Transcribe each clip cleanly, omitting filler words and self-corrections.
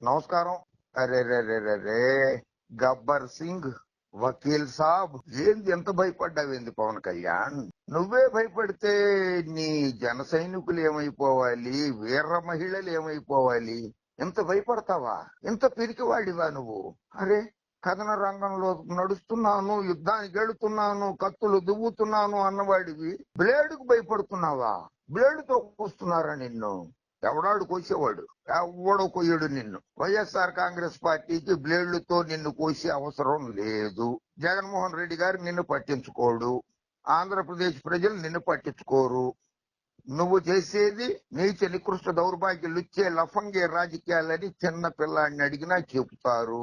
నమస్కారం. అరే రే రే రే రే గబ్బర్ సింగ్ వకీల్ సాబ్, ఏంది ఎంత భయపడ్డావేంది పవన్ కళ్యాణ్? నువ్వే భయపడితే నీ జన సైనికులు ఏమైపోవాలి, వీర మహిళలు ఏమైపోవాలి? ఎంత భయపడతావా? ఎంత పిరికివాడివా నువ్వు? అరే, కథన రంగంలో నడుస్తున్నాను, యుద్ధానికి వెళుతున్నాను, కత్తులు దువ్వుతున్నాను అన్నవాడివి బ్లేడుకు భయపడుతున్నావా? బ్లేడుతో కూస్తున్నారా నిన్ను? ఎవడాడు కోసేవాడు? ఎవడో కొయ్యడు నిన్ను. వైఎస్ఆర్ కాంగ్రెస్ పార్టీకి బ్లేడ్లతో నిన్ను కోసే అవసరం లేదు. జగన్మోహన్ రెడ్డి గారు నిన్ను పట్టించుకోడు, ఆంధ్రప్రదేశ్ ప్రజలు నిన్ను పట్టించుకోరు. నువ్వు చేసేది నీచ నికృష్ట దౌర్భాగ్యులు ఇచ్చే లఫంగే రాజకీయాలని చిన్న పిల్లాడిని అడిగినా చెబుతారు.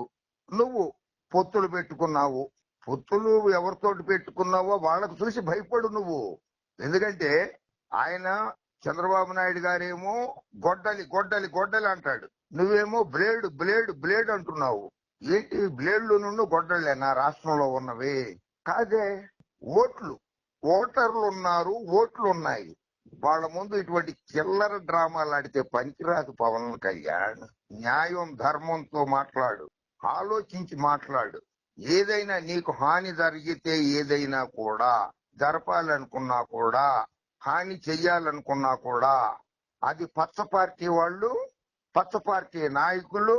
నువ్వు పొత్తులు పెట్టుకున్నావు. పొత్తులు ఎవరితోటి పెట్టుకున్నావో వాళ్ళకు చూసి భయపడు నువ్వు. ఎందుకంటే ఆయన చంద్రబాబు నాయుడు గారేమో గొడ్డలి గొడ్డలి గొడ్డలి అంటాడు, నువ్వేమో బ్లేడ్ బ్లేడ్ బ్లేడ్ అంటున్నావు. ఏంటి బ్లేడ్లు నుండి గొడ్డలేనా రాష్ట్రంలో ఉన్నవి? కాదే, ఓటర్లు ఉన్నారు, ఓట్లు ఉన్నాయి. వాళ్ళ ముందు ఇటువంటి చిల్లర డ్రామాలు ఆడితే పనికిరాదు పవన్ కళ్యాణ్. న్యాయం ధర్మంతో మాట్లాడు, ఆలోచించి మాట్లాడు. ఏదైనా నీకు హాని జరిగితే ఏదైనా కూడా జరపాలనుకున్నా కూడా, హాని చెయ్యాలనుకున్నా కూడా అది పచ్చ పార్టీ వాళ్ళు, పచ్చ పార్టీ నాయకులు,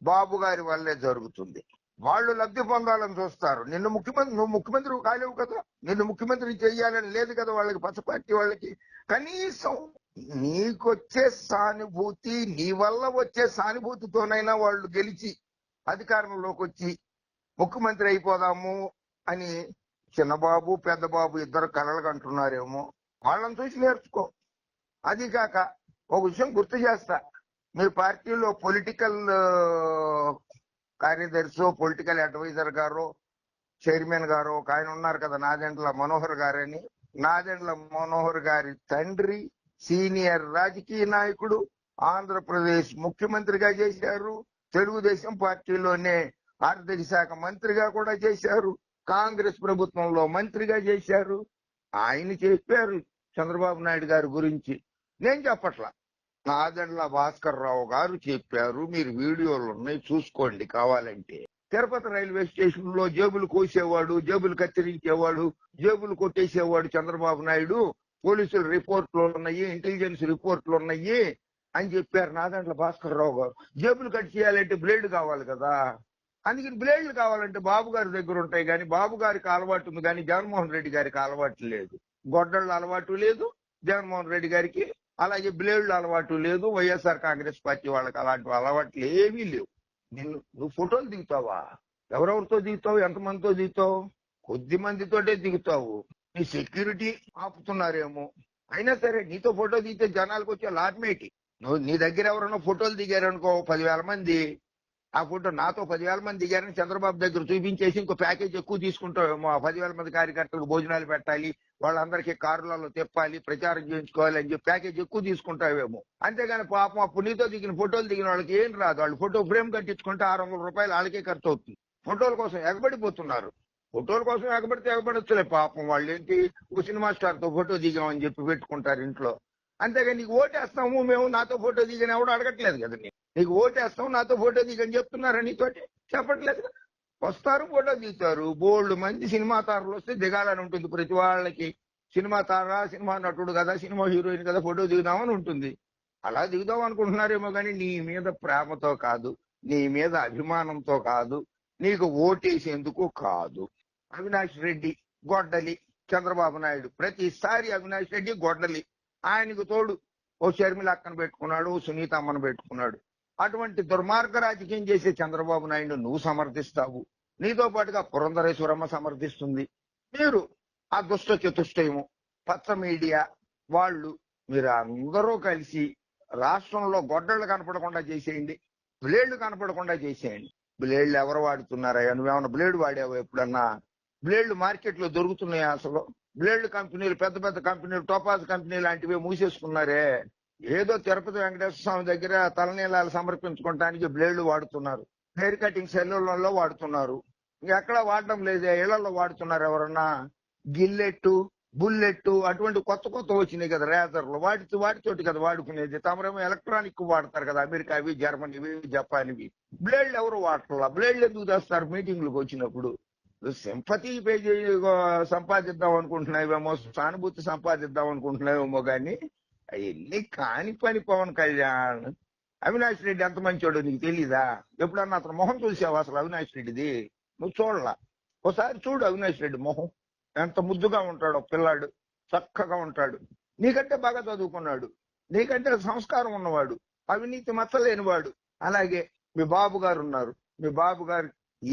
బాబు గారి వల్లే జరుగుతుంది. వాళ్ళు లబ్ధి పొందాలని చూస్తారు. నువ్వు ముఖ్యమంత్రి కాలేవు కదా, నిన్ను ముఖ్యమంత్రి చెయ్యాలని లేదు కదా వాళ్ళకి, పచ్చ పార్టీ వాళ్ళకి. కనీసం నీకొచ్చే సానుభూతి, నీ వల్ల వచ్చే సానుభూతితోనైనా వాళ్ళు గెలిచి అధికారంలోకి వచ్చి ముఖ్యమంత్రి అయిపోదాము అని చిన్నబాబు పెద్దబాబు ఇద్దరు కలలు కంటున్నారేమో. వాళ్ళని చూసి నేర్చుకో. అది కాక ఒక విషయం గుర్తు చేస్తా, మీ పార్టీలో పొలిటికల్ కార్యదర్శి, పొలిటికల్ అడ్వైజర్ గారు, చైర్మన్ గారు ఒక ఆయన ఉన్నారు కదా, నాదెండ్ల మనోహర్ గారని. నాదెండ్ల మనోహర్ గారి తండ్రి సీనియర్ రాజకీయ నాయకుడు, ఆంధ్రప్రదేశ్ ముఖ్యమంత్రిగా చేశారు, తెలుగుదేశం పార్టీలోనే ఆర్థిక శాఖ మంత్రిగా కూడా చేశారు, కాంగ్రెస్ ప్రభుత్వంలో మంత్రిగా చేశారు. ఆయన చెప్పారు చంద్రబాబు నాయుడు గారి గురించి, నేను చెప్పట్లా. నాదెండ్ల భాస్కర్ రావు గారు చెప్పారు. మీరు వీడియోలు ఉన్నాయి, చూసుకోండి కావాలంటే. తిరుపతి రైల్వే స్టేషన్ లో జేబులు కోసేవాడు, జేబులు కత్తిరించేవాడు, జేబులు కొట్టేసేవాడు చంద్రబాబు నాయుడు, పోలీసులు రిపోర్ట్లు ఉన్నాయి, ఇంటెలిజెన్స్ రిపోర్ట్లు ఉన్నాయి అని చెప్పారు నాదెండ్ల భాస్కర్ రావు గారు. జేబులు కట్ చేయాలంటే బ్లేడ్ కావాలి కదా, అందుకని బ్లేడ్లు కావాలంటే బాబు గారి దగ్గర ఉంటాయి. కానీ బాబు గారికి అలవాటు ఉంది, కానీ జగన్మోహన్ రెడ్డి గారికి అలవాటు లేదు. గొడ్డళ్ళు అలవాటు లేదు జగన్మోహన్ రెడ్డి గారికి, అలాగే బ్లేడ్లు అలవాటు లేదు. వైఎస్ఆర్ కాంగ్రెస్ పార్టీ వాళ్ళకి అలాంటి అలవాట్లు ఏమీ లేవు. నువ్వు ఫోటోలు దిగుతావా? ఎవరెవరితో దిగుతావు? ఎంతమందితో దిగుతావు? కొద్ది మందితోటే దిగుతావు. నీ సెక్యూరిటీ ఆపుతున్నారేమో. అయినా సరే నీతో ఫోటో దిగితే జనాలకు వచ్చే లాభమేటి? నీ దగ్గర ఎవరైనా ఫోటోలు దిగారనుకో 10,000 మంది, ఆ ఫోటో నాతో 10,000 మంది దిగారని చంద్రబాబు దగ్గర చూపించేసి ఇంకో ప్యాకేజ్ ఎక్కువ తీసుకుంటావేమో. ఆ 10,000 మంది కార్యకర్తలకు భోజనాలు పెట్టాలి, వాళ్ళందరికీ కారులలో తిప్పాలి, ప్రచారం చేయించుకోవాలి అని చెప్పి ప్యాకేజ్ ఎక్కువ తీసుకుంటావేమో. అంతేగాని పాపం అప్పుడు నీతో దిగిన ఫోటోలు దిగిన వాళ్ళకి ఏం రాదు. వాళ్ళు ఫోటో ఫ్రేమ్ కట్టించుకుంటే 600 రూపాయలు వాళ్ళకే ఖర్చు అవుతుంది. ఫోటోల కోసం ఎగబడిపోతున్నారు. ఫోటోల కోసం ఎగబడితే ఎగబడొచ్చులే పాపం. వాళ్ళు ఏంటి, ఒక సినిమా స్టార్ తో ఫోటో దిగామని చెప్పి పెట్టుకుంటారు ఇంట్లో. అంతేగా నీకు ఓటేస్తాము మేము, నాతో ఫోటో దిగని ఎవడు అడగట్లేదు కదా. నీకు ఓటేస్తాం, నాతో ఫోటో దిగని చెప్తున్నారా? నీతోటి చెప్పట్లేదు. వస్తారు, ఫోటో దిగుతారు. బోల్డ్ మంది సినిమా తారలు వస్తే దిగాలని ఉంటుంది ప్రతి వాళ్ళకి. సినిమా తార, సినిమా నటుడు కదా, సినిమా హీరోయిన్ కదా, ఫోటో దిగుదామని ఉంటుంది. అలా దిగుదాం అనుకుంటున్నారేమో కానీ నీ మీద ప్రేమతో కాదు, నీ మీద అభిమానంతో కాదు, నీకు ఓటేసేందుకు కాదు. అవినాష్ రెడ్డి గొడ్డలి, చంద్రబాబు నాయుడు ప్రతిసారి అవినాష్ రెడ్డి గొడ్డలి. ఆయనకు తోడు ఓ షర్మిల అక్కను పెట్టుకున్నాడు, ఓ సునీత అమ్మను పెట్టుకున్నాడు. అటువంటి దుర్మార్గ రాజకీయం చేసే చంద్రబాబు నాయుడు నువ్వు సమర్థిస్తావు. నీతో పాటుగా పురంధరేశ్వరమ్మ సమర్థిస్తుంది. మీరు ఆ దుష్ట చతుష్టయము, పచ్చ మీడియా వాళ్ళు, మీరు అందరూ కలిసి రాష్ట్రంలో గొడ్డళ్ళు కనపడకుండా చేసేయండి, బ్లేడ్లు కనపడకుండా చేసేయండి. బ్లేడ్లు ఎవరు వాడుతున్నారయ్యా? నువ్వేమన్నా బ్లేడ్ వాడావు ఎప్పుడన్నా? బ్లేడ్లు మార్కెట్ లో దొరుకుతున్నాయా అసలు? బ్లేడ్ కంపెనీలు, పెద్ద పెద్ద కంపెనీలు, టోపాజ్ కంపెనీ లాంటివి మూసేసుకున్నారే. ఏదో తిరుపతి వెంకటేశ్వర స్వామి దగ్గర తలనీలాలు సమర్పించుకోవడానికి బ్లేడ్లు వాడుతున్నారు, హెయిర్ కటింగ్ సెలూన్లలో వాడుతున్నారు. ఎక్కడా వాడడం లేదే, ఇళ్లలో వాడుతున్నారు ఎవరన్నా. గిల్లెట్టు, బుల్లెట్ అటువంటి కొత్త కొత్త వచ్చినాయి కదా రేజర్లు, వాటితోటి కదా వాడుకునేది. తమరేమో ఎలక్ట్రానిక్ వాడతారు కదా, అమెరికా అవి, జర్మనీవి, జపాన్ ఇవి. బ్లేడ్లు ఎవరు వాడట్లా. బ్లేడ్లు ఎందుకు తెస్తారు మీటింగ్లకు వచ్చినప్పుడు? సింపతి పే సంపాదిద్దాం అనుకుంటున్నావేమో, సానుభూతి సంపాదిద్దాం అనుకుంటున్నావేమో కానీ అవన్నీ కాని పని. పవన్ కళ్యాణ్, అవినాష్ రెడ్డి ఎంత మంచోడో నీకు తెలీదా? ఎప్పుడన్నా అతను మొహం చూసావు అసలు అవినాష్ రెడ్డిది? నువ్వు చూడలా. ఒకసారి చూడు అవినాష్ రెడ్డి మొహం, ఎంత ముద్దుగా ఉంటాడో పిల్లాడు, చక్కగా ఉంటాడు. నీకంటే బాగా చదువుకున్నాడు, నీకంటే సంస్కారం ఉన్నవాడు, అవినీతి మచ్చలేనివాడు. అలాగే మీ బాబు గారు ఉన్నారు. మీ బాబు గారు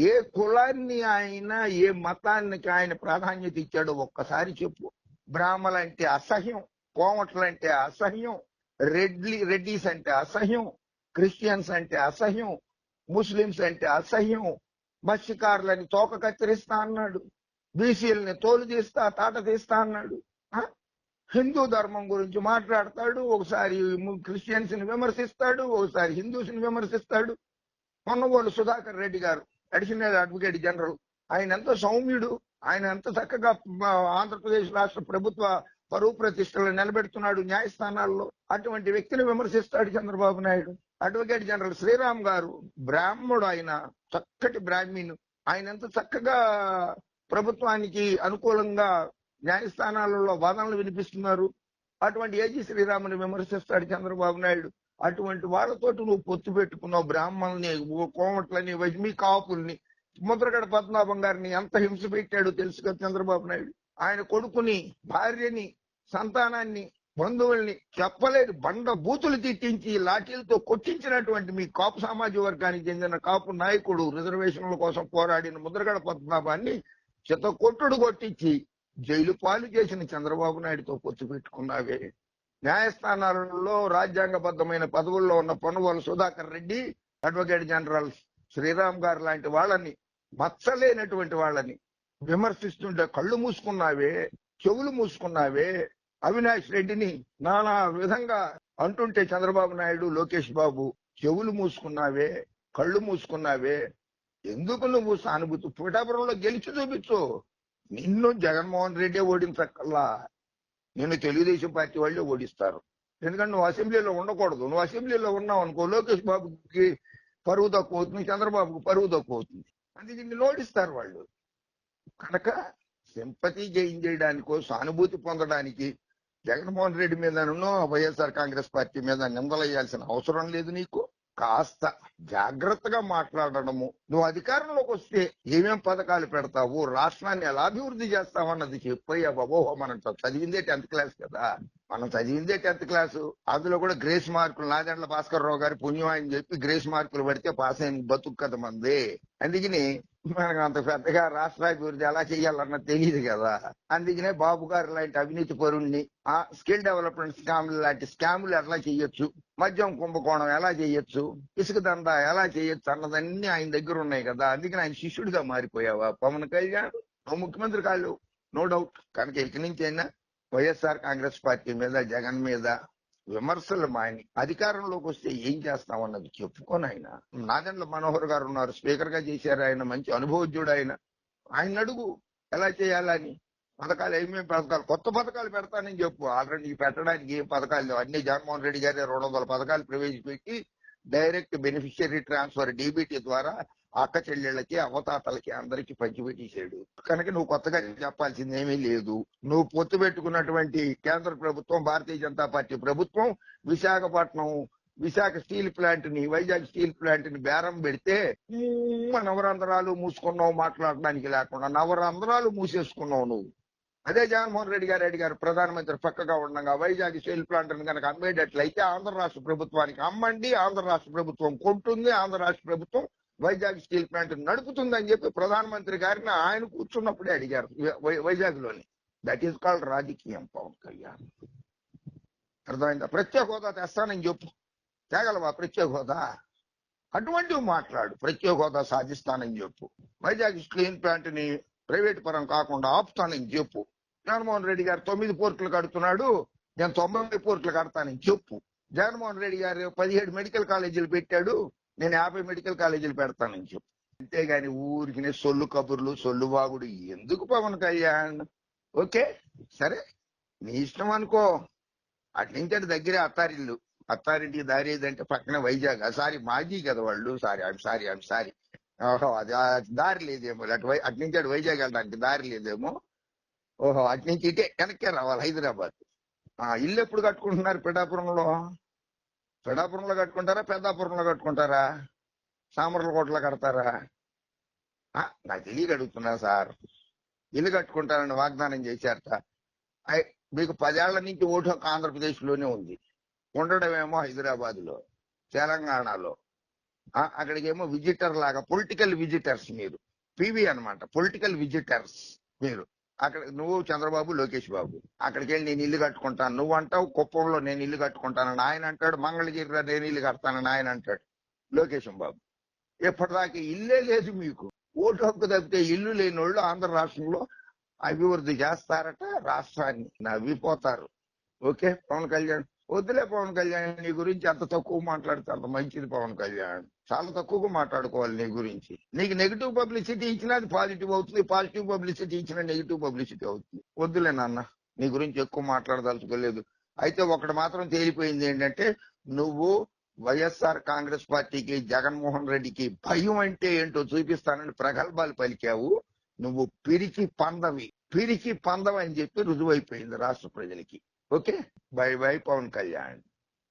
ఏ కులాన్ని ఆయన, ఏ మతానికి ఆయన ప్రాధాన్యత ఇచ్చాడో ఒక్కసారి చెప్పు. బ్రాహ్మలంటే అసహ్యం, కోమట్లంటే అసహ్యం, రెడ్డిస్ అంటే అసహ్యం, క్రిస్టియన్స్ అంటే అసహ్యం, ముస్లింస్ అంటే అసహ్యం, మత్స్యకారులని తోక కత్తిరిస్తా అన్నాడు, బీసీలని తోలు తీస్తా తాట తీస్తా అన్నాడు. హిందూ ధర్మం గురించి మాట్లాడతాడు, ఒకసారి క్రిస్టియన్స్ ని విమర్శిస్తాడు, ఒకసారి హిందూస్ ని విమర్శిస్తాడు. మొన్నవాళ్ళు సుధాకర్ రెడ్డి గారు, అడిషనల్ అడ్వకేట్ జనరల్, ఆయన ఎంత సౌమ్యుడు, ఆయన ఎంత చక్కగా ఆంధ్రప్రదేశ్ రాష్ట్ర ప్రభుత్వ పరువు ప్రతిష్టలు నిలబెడుతున్నాడు న్యాయస్థానాల్లో. అటువంటి వ్యక్తిని విమర్శిస్తాడు చంద్రబాబు నాయుడు. అడ్వకేట్ జనరల్ శ్రీరామ్ గారు బ్రాహ్మడు, ఆయన చక్కటి బ్రాహ్మణు, ఆయన ఎంత చక్కగా ప్రభుత్వానికి అనుకూలంగా న్యాయస్థానాలలో వాదనలు వినిపిస్తున్నారు. అటువంటి ఏజీ శ్రీరాముని విమర్శిస్తాడు చంద్రబాబు నాయుడు. అటువంటి వాళ్ళతోటి నువ్వు పొత్తు పెట్టుకున్నావు. బ్రాహ్మణుల్ని, కోమట్లని, వజ్మి కాపుల్ని, ముద్రగడ పద్మనాభం గారిని ఎంత హింస పెట్టాడో తెలుసు కదా చంద్రబాబు నాయుడు. ఆయన కొడుకుని, భార్యని, సంతానాన్ని, బంధువుల్ని చెప్పలేని బండ బూతులు తిట్టించి లాఠీలతో కొట్టించినటువంటి మీ కాపు సామాజిక వర్గానికి చెందిన కాపు నాయకుడు, రిజర్వేషన్ల కోసం పోరాడిన ముద్రగడ పద్మనాభాన్ని కొట్టుడు కొట్టించి జైలు పాలు చేసిన చంద్రబాబు నాయుడుతో పొత్తు పెట్టుకున్నావే. న్యాయస్థానాలలో రాజ్యాంగబద్ధమైన పదవుల్లో ఉన్న పొన్నవోలు సుధాకర్ రెడ్డి, అడ్వకేట్ జనరల్ శ్రీరామ్ గారు లాంటి వాళ్ళని, మచ్చలేనటువంటి వాళ్ళని విమర్శిస్తుంటే కళ్ళు మూసుకున్నావే, చెవులు మూసుకున్నావే. అవినాష్ రెడ్డిని నానా విధంగా అంటుంటే చంద్రబాబు నాయుడు, లోకేష్ బాబు చెవులు మూసుకున్నావే, కళ్ళు మూసుకున్నావే. ఎందుకు నువ్వు సానుభూతి? పిఠాపురంలో గెలిచి చూపించు. నిన్ను జగన్మోహన్ రెడ్డి ఓడించక్కల్లా, నిన్ను తెలుగుదేశం పార్టీ వాళ్ళే ఓడిస్తారు. ఎందుకంటే నువ్వు అసెంబ్లీలో ఉండకూడదు. నువ్వు అసెంబ్లీలో ఉన్నావు అనుకో, లోకేష్ బాబుకి పరువు తక్కువ అవుతుంది, చంద్రబాబుకి పరువు తక్కువ అవుతుంది. అందుకే నిన్ను ఓడిస్తారు వాళ్ళు. కనుక సింపతి గెయిన్ చేయడానికో, సానుభూతి పొందడానికి జగన్మోహన్ రెడ్డి మీదనో, వైఎస్ఆర్ కాంగ్రెస్ పార్టీ మీద నిందలేయాల్సిన అవసరం లేదు నీకు. కాస్త జాగ్రత్తగా మాట్లాడడము. నువ్వు అధికారంలోకి వస్తే ఏమేం పథకాలు పెడతావు, రాష్ట్రాన్ని ఎలా అభివృద్ధి చేస్తావు అన్నది చెప్పయ్యా బాబో. మనం చదివిందే 10th క్లాస్ కదా, మనం చదివిందే 10th క్లాసు. అందులో కూడా గ్రేస్ మార్కులు, నాదెండ్ల భాస్కర్ రావు గారి పుణ్యం అని చెప్పి గ్రేస్ మార్కులు పడితే పాస్ అయిన బతుకు కదా మంది. అందుకని మనకు అంత పెద్దగా రాష్ట్రాభివృద్ధి ఎలా చేయాలన్నది తెలియదు కదా. అందుకనే బాబు గారు లాంటి అవినీతి పరుణ్ణి, స్కిల్ డెవలప్మెంట్ స్కామ్లు లాంటి స్కాములు ఎలా చేయొచ్చు, మద్యం కుంభకోణం ఎలా చేయొచ్చు, ఇసుక దందా ఎలా చేయొచ్చు అన్నదన్నీ ఆయన దగ్గర ఉన్నాయి కదా. అందుకని ఆయన శిష్యుడిగా మారిపోయావా పవన్ కళ్యాణ్? నువ్వు ముఖ్యమంత్రి కాళ్ళు, నో డౌట్. కనుక ఇక్కడి నుంచి అయినా వైఎస్ఆర్ కాంగ్రెస్ పార్టీ మీద, జగన్ మీద విమర్శలు మాని అధికారంలోకి వస్తే ఏం చేస్తామన్నది చెప్పుకొని ఆయన. నాదెండ్ల మనోహర్ గారు ఉన్నారు, స్పీకర్ గా చేశారు ఆయన, మంచి అనుభవజ్ఞుడు ఆయన. ఆయన అడుగు ఎలా చేయాలని, పథకాలు ఏమేమి పథకాలు, కొత్త పథకాలు పెడతానని చెప్పు. ఆల్రెడీ పెట్టడానికి ఏం పథకాలు లేవు. అన్ని జగన్మోహన్ రెడ్డి గారి 200 పథకాలు ప్రవేశపెట్టి డైరెక్ట్ బెనిఫిషియరీ ట్రాన్స్ఫర్ డీబీటీ ద్వారా అక్క చెల్లెళ్ళకి, అవతాతలకి అందరికి పంచిపెట్టేశాడు. కనుక నువ్వు కొత్తగా చెప్పాల్సింది ఏమీ లేదు. నువ్వు పొత్తు పెట్టుకున్నటువంటి కేంద్ర ప్రభుత్వం, భారతీయ జనతా పార్టీ ప్రభుత్వం విశాఖ స్టీల్ ప్లాంట్ ని, వైజాగ్ స్టీల్ ప్లాంట్ ని బేరం పెడితే నవరంధ్రాలు మూసుకున్నావు, మాట్లాడడానికి లేకుండా నవరంధ్రాలు మూసేసుకున్నావు నువ్వు. అదే జగన్మోహన్ రెడ్డి గారు అడిగారు, ప్రధానమంత్రి పక్కగా ఉండగా వైజాగ్ స్టీల్ ప్లాంట్ ని కనుక అమ్మేటట్లయితే ఆంధ్ర రాష్ట్ర ప్రభుత్వానికి అమ్మండి, ఆంధ్ర రాష్ట్ర ప్రభుత్వం కొంటుంది, ఆంధ్ర రాష్ట్ర ప్రభుత్వం వైజాగ్ స్టీల్ ప్లాంట్ నడుపుతుందని చెప్పి ప్రధానమంత్రి గారిని ఆయన కూర్చున్నప్పుడే అడిగారు వైజాగ్ లోని. దట్ ఈస్ కాల్డ్ రాజకీయం పవన్ కళ్యాణ్. అర్థమైందా? ప్రత్యేక హోదా తెస్తానని చెప్పు. తేగలవా ప్రత్యేక హోదా? అటువంటివి మాట్లాడు. ప్రత్యేక హోదా సాధిస్తానని చెప్పు. వైజాగ్ స్టీల్ ప్లాంట్ ని ప్రైవేట్ పరం కాకుండా ఆపుతానని చెప్పు. జగన్మోహన్ రెడ్డి గారు 9 పోర్టులు కడుతున్నాడు, నేను 90 పోర్టులు కడతానని చెప్పు. జగన్మోహన్ రెడ్డి గారు 17 మెడికల్ కాలేజీలు పెట్టాడు, నేను 50 మెడికల్ కాలేజీలు పెడతానని చెప్పు. అంతేగాని ఊరికి సొల్లు కబుర్లు, సొల్లు వాగుడు ఎందుకు పవన్ కళ్యాణ్? ఓకే, సరే, నీ ఇష్టం అనుకో. అటు నుంచి అటు దగ్గరే అత్తారిల్లు. అత్తారింటికి దారి ఏదంటే పక్కన వైజాగ్. సారీ, మాజీ కదా వాళ్ళు. సారీ. ఓహో, అది ఆ దారి లేదేమో. అటు నుంచి అటు వైజాగ్ వెళ్ళడానికి దారి లేదేమో. ఓహో, అటు నుంచి ఇటే వెనక్కే రావాలి హైదరాబాద్. ఇల్లు ఎప్పుడు కట్టుకుంటున్నారు పిఠాపురంలో? పిఠాపురంలో కట్టుకుంటారా, పెద్దాపురంలో కట్టుకుంటారా, సామర్లకోటలో కడతారా? నాకు తెలియక అడుగుతున్నా సార్. ఇల్లు కట్టుకుంటారని వాగ్దానం చేశారట. మీకు 10 ఏళ్ల నుంచి ఓటు హక్కు ఆంధ్రప్రదేశ్ లోనే ఉంది. ఉండడమేమో హైదరాబాద్ లో, తెలంగాణలో. అక్కడికేమో విజిటర్ లాగా, పొలిటికల్ విజిటర్స్ మీరు. పివి అన్నమాట, పొలిటికల్ విజిటర్స్ మీరు. అక్కడ నువ్వు, చంద్రబాబు, లోకేష్ బాబు. అక్కడికి వెళ్ళి నేను ఇల్లు కట్టుకుంటాను నువ్వు అంటావు. కుప్పంలో నేను ఇల్లు కట్టుకుంటానని ఆయన అంటాడు. మంగళగిరిలో నేను ఇల్లు కడతానని ఆయన అంటాడు లోకేశం బాబు. ఇప్పటిదాకా ఇల్లే లేదు మీకు. ఓటు హక్కు తప్పితే ఇల్లు లేని వాళ్ళు ఆంధ్ర రాష్ట్రంలో అభివృద్ధి చేస్తారట, రాష్ట్రాన్ని నవ్విపోతారు. ఓకే పవన్ కళ్యాణ్, వద్దులే పవన్ కళ్యాణ్, నీ గురించి అంత తక్కువ మాట్లాడితే అంత మంచిది. పవన్ కళ్యాణ్ చాలా తక్కువగా మాట్లాడుకోవాలి నీ గురించి. నీకు నెగిటివ్ పబ్లిసిటీ ఇచ్చినా అది పాజిటివ్ అవుతుంది, పాజిటివ్ పబ్లిసిటీ ఇచ్చినా నెగిటివ్ పబ్లిసిటీ అవుతుంది. వద్దులే నాన్న, నీ గురించి ఎక్కువ మాట్లాడదలుచుకోలేదు. అయితే ఒకటి మాత్రం తేలిపోయింది ఏంటంటే, నువ్వు వైఎస్ఆర్ కాంగ్రెస్ పార్టీకి, జగన్మోహన్ రెడ్డికి భయం అంటే ఏంటో చూపిస్తానని ప్రగల్భాలు పలికావు. నువ్వు పిరికి పందవి అని చెప్పి రుజువైపోయింది రాష్ట్ర ప్రజలకి. Okay, bye bye Pawan Kalyan.